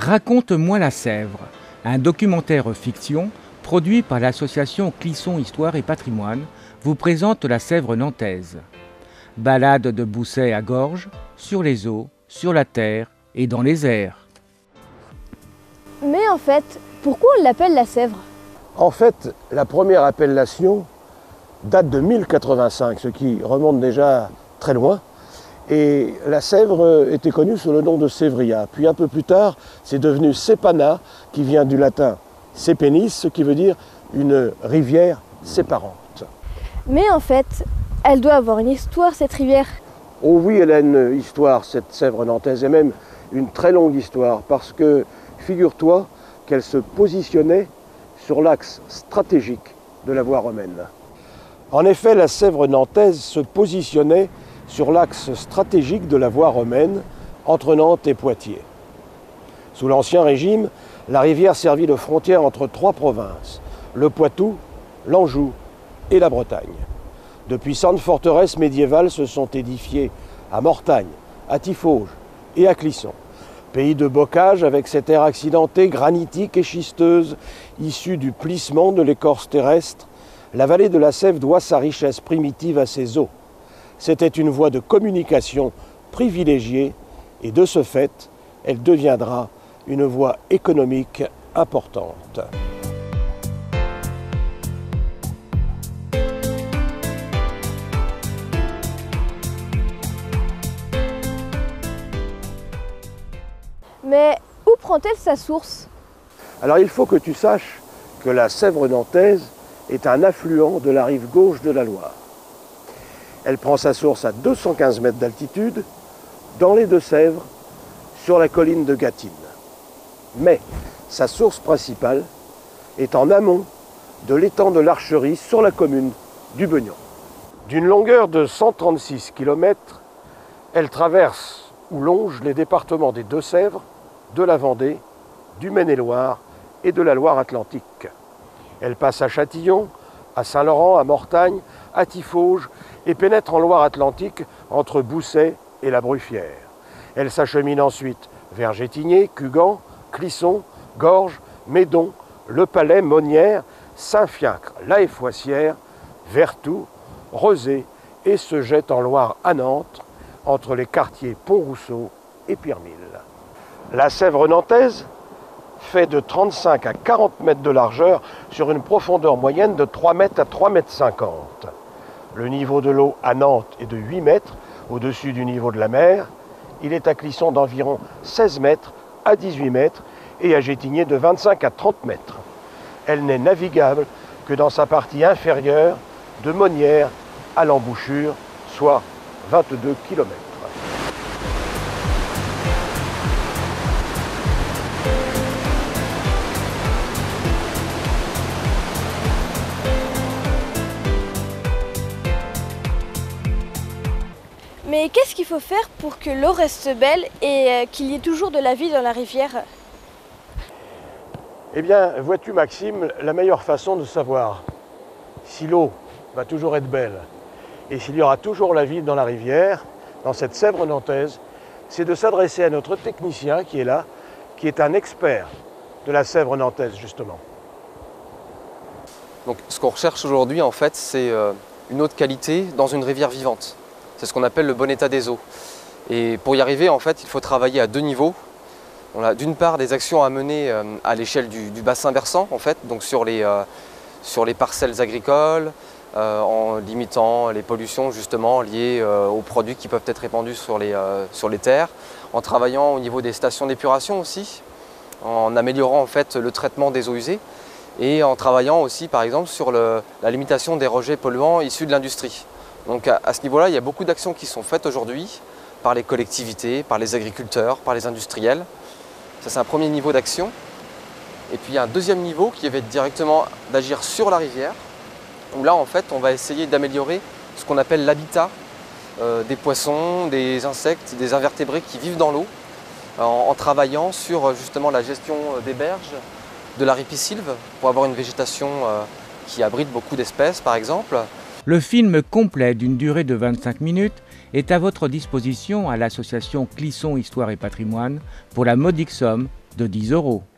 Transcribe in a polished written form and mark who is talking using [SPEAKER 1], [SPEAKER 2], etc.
[SPEAKER 1] Raconte-moi la Sèvre, un documentaire fiction produit par l'association Clisson Histoire et Patrimoine, vous présente la Sèvre nantaise. Balade de Bousset à Gorges, sur les eaux, sur la terre et dans les airs.
[SPEAKER 2] Mais en fait, pourquoi on l'appelle la Sèvre?
[SPEAKER 3] En fait, la première appellation date de 1085, ce qui remonte déjà très loin. Et la Sèvre était connue sous le nom de Sévria. Puis un peu plus tard, c'est devenu Sepana, qui vient du latin sepenis, ce qui veut dire une rivière séparante.
[SPEAKER 2] Mais en fait, elle doit avoir une histoire, cette rivière.
[SPEAKER 3] Oh oui, elle a une histoire, cette Sèvre nantaise, et même une très longue histoire, parce que figure-toi qu'elle se positionnait sur l'axe stratégique de la voie romaine. En effet, la Sèvre nantaise se positionnait sur l'axe stratégique de la voie romaine entre Nantes et Poitiers. Sous l'Ancien Régime, la rivière servit de frontière entre trois provinces, le Poitou, l'Anjou et la Bretagne. De puissantes forteresses médiévales se sont édifiées à Mortagne, à Tiffauges et à Clisson. Pays de bocage avec cette terre accidentée, granitique et schisteuse, issue du plissement de l'écorce terrestre, la vallée de la Sèvre doit sa richesse primitive à ses eaux. C'était une voie de communication privilégiée et de ce fait, elle deviendra une voie économique importante.
[SPEAKER 2] Mais où prend-elle sa source?
[SPEAKER 3] Alors il faut que tu saches que la Sèvre nantaise est un affluent de la rive gauche de la Loire. Elle prend sa source à 215 mètres d'altitude, dans les Deux-Sèvres, sur la colline de Gâtine. Mais sa source principale est en amont de l'étang de l'Archerie sur la commune du Beugnon. D'une longueur de 136 km, elle traverse ou longe les départements des Deux-Sèvres, de la Vendée, du Maine-et-Loire et de la Loire-Atlantique. Elle passe à Châtillon, à Saint-Laurent, à Mortagne, à Tiffauges et pénètre en Loire-Atlantique entre Bousset et la Bruffière. Elle s'achemine ensuite vers Gétigné, Cugand, Clisson, Gorges, Médon, Le Palais, Monnières, Saint-Fiacre, La Haye-Foissière, Vertou, Rezé et se jette en Loire à Nantes entre les quartiers Pont-Rousseau et Pirmille. La Sèvre nantaise fait de 35 à 40 mètres de largeur sur une profondeur moyenne de 3 mètres à 3 mètres 50. Le niveau de l'eau à Nantes est de 8 mètres au-dessus du niveau de la mer. Il est à Clisson d'environ 16 mètres à 18 mètres et à Gétigné de 25 à 30 mètres. Elle n'est navigable que dans sa partie inférieure de Monnières à l'embouchure, soit 22 km.
[SPEAKER 2] Mais qu'est-ce qu'il faut faire pour que l'eau reste belle et qu'il y ait toujours de la vie dans la rivière?
[SPEAKER 3] Eh bien, vois-tu Maxime, la meilleure façon de savoir si l'eau va toujours être belle et s'il y aura toujours la vie dans la rivière, dans cette Sèvre nantaise, c'est de s'adresser à notre technicien qui est là, qui est un expert de la Sèvre nantaise justement.
[SPEAKER 4] Donc, ce qu'on recherche aujourd'hui, en fait, c'est une eau de qualité dans une rivière vivante. C'est ce qu'on appelle le bon état des eaux. Et pour y arriver, en fait, il faut travailler à deux niveaux. On a d'une part des actions à mener à l'échelle du bassin versant, en fait, donc sur les parcelles agricoles, en limitant les pollutions justement liées aux produits qui peuvent être répandus sur les terres, en travaillant au niveau des stations d'épuration aussi, en améliorant en fait le traitement des eaux usées et en travaillant aussi par exemple sur la limitation des rejets polluants issus de l'industrie. Donc à ce niveau-là, il y a beaucoup d'actions qui sont faites aujourd'hui par les collectivités, par les agriculteurs, par les industriels. Ça, c'est un premier niveau d'action. Et puis il y a un deuxième niveau qui va être directement d'agir sur la rivière, où là, en fait, on va essayer d'améliorer ce qu'on appelle l'habitat des poissons, des insectes, des invertébrés qui vivent dans l'eau, en travaillant sur justement la gestion des berges, de la ripisylve, pour avoir une végétation qui abrite beaucoup d'espèces, par exemple.
[SPEAKER 1] Le film complet d'une durée de 25 minutes est à votre disposition à l'association Clisson Histoire et Patrimoine pour la modique somme de 10 €.